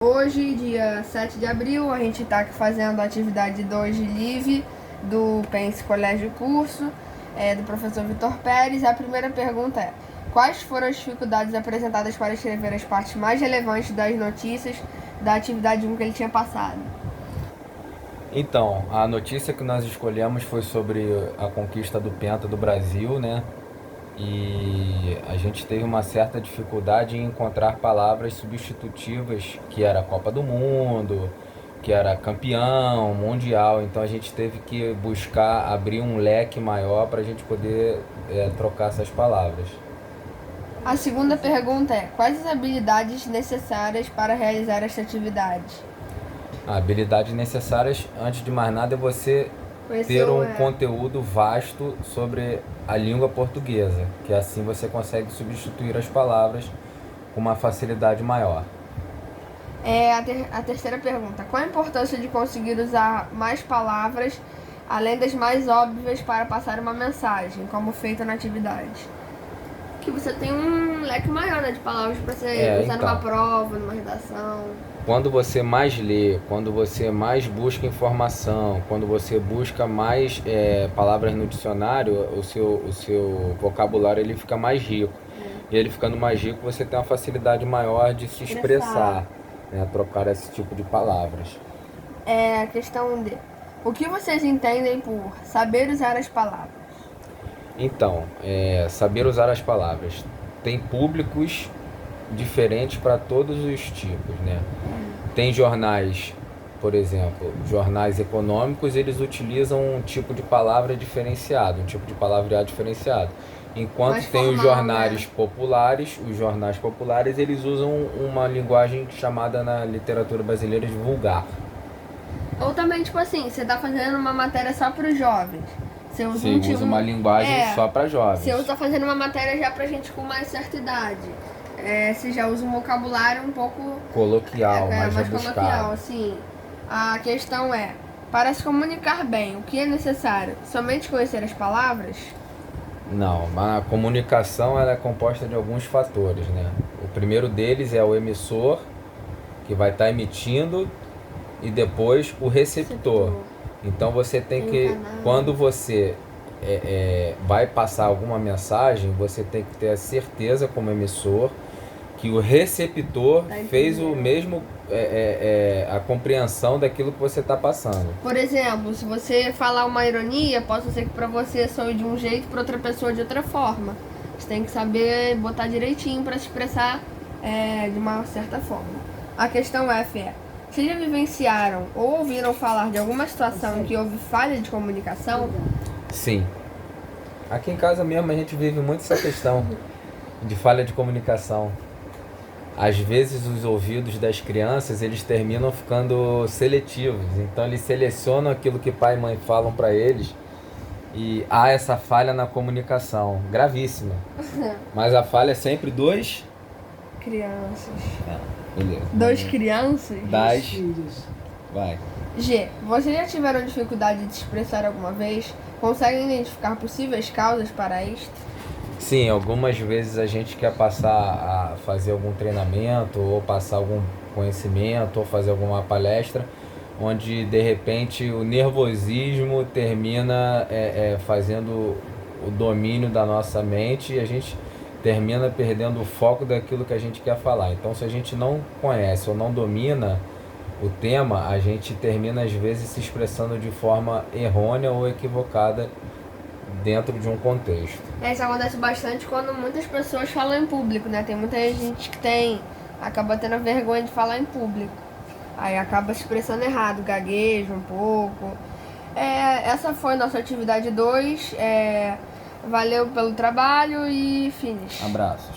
Hoje, dia 7 de abril, a gente está aqui fazendo a atividade 2 de LIVE do Pense Colégio Curso, do professor Vitor Pérez. A primeira pergunta é: quais foram as dificuldades apresentadas para escrever as partes mais relevantes das notícias da atividade 1 que ele tinha passado? Então, a notícia que nós escolhemos foi sobre a conquista do Penta do Brasil, né? E a gente teve uma certa dificuldade em encontrar palavras substitutivas, que era Copa do Mundo, que era campeão, mundial. Então a gente teve que buscar abrir um leque maior para a gente poder trocar essas palavras. A segunda pergunta é: quais as habilidades necessárias para realizar esta atividade? Habilidades necessárias, antes de mais nada, é você ter um conteúdo vasto sobre a língua portuguesa, que assim você consegue substituir as palavras com uma facilidade maior. A terceira pergunta: qual a importância de conseguir usar mais palavras, além das mais óbvias, para passar uma mensagem, como feito na atividade? Que você tem um leque maior, né, de palavras para você usar numa prova, numa redação. Quando você mais lê, quando você mais busca informação, quando você busca mais palavras no dicionário, o seu vocabulário ele fica mais rico. E ele ficando mais rico, você tem uma facilidade maior de se expressar, né, trocar esse tipo de palavras. A questão de: o que vocês entendem por saber usar as palavras? Então, saber usar as palavras. Tem públicos diferentes para todos os tipos, né? Tem jornais, por exemplo, jornais econômicos, eles utilizam um tipo de palavra diferenciado, um tipo de palavreado diferenciado. Enquanto Mais tem formal, os jornais populares, eles usam uma linguagem chamada na literatura brasileira de vulgar. Ou também, tipo assim, você tá fazendo uma matéria só para os jovens. Você usa uma linguagem só para jovens. Você tá fazendo uma matéria já pra gente com mais certa idade. Você já usa um vocabulário um pouco coloquial, mais rebuscado. Coloquial, assim. A questão é: para se comunicar bem, o que é necessário? Somente conhecer as palavras? Não, a comunicação ela é composta de alguns fatores, né? O primeiro deles é o emissor, que vai estar emitindo, e depois o receptor. Então você tem que, quando você vai passar alguma mensagem, você tem que ter a certeza como emissor que o receptor fez o mesmo, a compreensão daquilo que você está passando. Por exemplo, se você falar uma ironia, pode ser que para você soe de um jeito, para outra pessoa de outra forma. Você tem que saber botar direitinho para se expressar de uma certa forma. A questão F é: vocês já vivenciaram ou ouviram falar de alguma situação em que houve falha de comunicação? Sim. Aqui em casa mesmo a gente vive muito essa questão de falha de comunicação. Às vezes os ouvidos das crianças eles terminam ficando seletivos, então eles selecionam aquilo que pai e mãe falam para eles e há essa falha na comunicação, gravíssima. Mas a falha é sempre dos crianças. Beleza. Dos crianças? Das. Vai. G. Vocês já tiveram dificuldade de se expressar alguma vez? Conseguem identificar possíveis causas para isto? Sim, algumas vezes a gente quer passar a fazer algum treinamento, ou passar algum conhecimento, ou fazer alguma palestra, onde de repente o nervosismo termina fazendo o domínio da nossa mente e a gente termina perdendo o foco daquilo que a gente quer falar. Então, se a gente não conhece ou não domina o tema, a gente termina às vezes se expressando de forma errônea ou equivocada dentro de um contexto. Isso acontece bastante quando muitas pessoas falam em público, né? Tem muita gente que acaba tendo a vergonha de falar em público. Aí acaba se expressando errado, gagueja um pouco. Essa foi nossa atividade 2. Valeu pelo trabalho e finish. Abraços.